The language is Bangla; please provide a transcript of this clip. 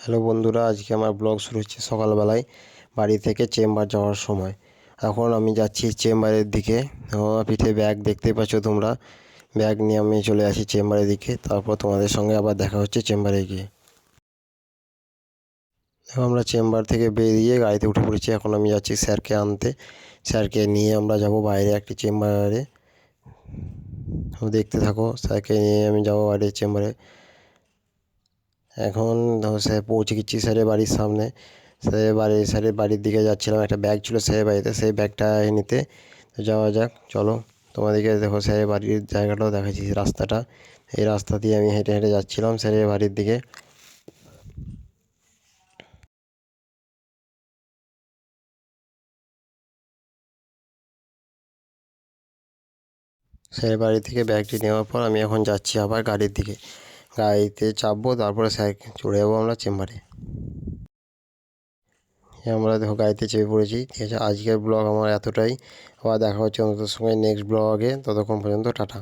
হ্যালো বন্ধুরা, আজকে আমার ব্লগ শুরু হচ্ছে সকালবেলায় বাড়ি থেকে চেম্বার যাওয়ার সময়। এখন আমি যাচ্ছি চেম্বারের দিকে। আমার পিঠে ব্যাগ দেখতেই পাচ্ছ তোমরা। ব্যাগ নিয়ে আমি চলে আসি চেম্বারের দিকে, তারপর তোমাদের সঙ্গে আবার দেখা হচ্ছে চেম্বারে গিয়ে। এখন আমরা চেম্বার থেকে বেরিয়ে গাড়িতে উঠে পড়েছি। এখন আমি যাচ্ছি স্যারকে আনতে। স্যারকে নিয়ে আমরা যাব বাইরে একটি চেম্বারে। দেখতে থাকো, স্যারকে নিয়ে আমি যাবো বাইরের চেম্বারে। এখন স্যার পৌঁছে গেছি স্যারের বাড়ির সামনে। স্যারের বাড়ির দিকে যাচ্ছিলাম, একটা ব্যাগ ছিল স্যারের বাড়িতে, সেই ব্যাগটা নিতে। তো যাওয়া যাক, চলো। তোমাদেরকে দেখো স্যারের বাড়ির জায়গাটাও দেখাচ্ছি, রাস্তাটা। এই রাস্তা দিয়ে আমি হেঁটে হেঁটে যাচ্ছিলাম স্যারের বাড়ির দিকে। স্যারের বাড়ি থেকে ব্যাগটি নেওয়ার পর আমি এখন যাচ্ছি আবার গাড়ির দিকে। গাড়িতে চাপবো, তারপরে স্যার চলে যাবো আমরা চেম্বারে। আমরা দেখো গাড়িতে চেপে পড়েছি। ঠিক আছে, আজকের ব্লগ আমার এতটাই। আবার দেখা হচ্ছে নতুন সময় নেক্সট ব্লগে। ততক্ষণ পর্যন্ত টাটা।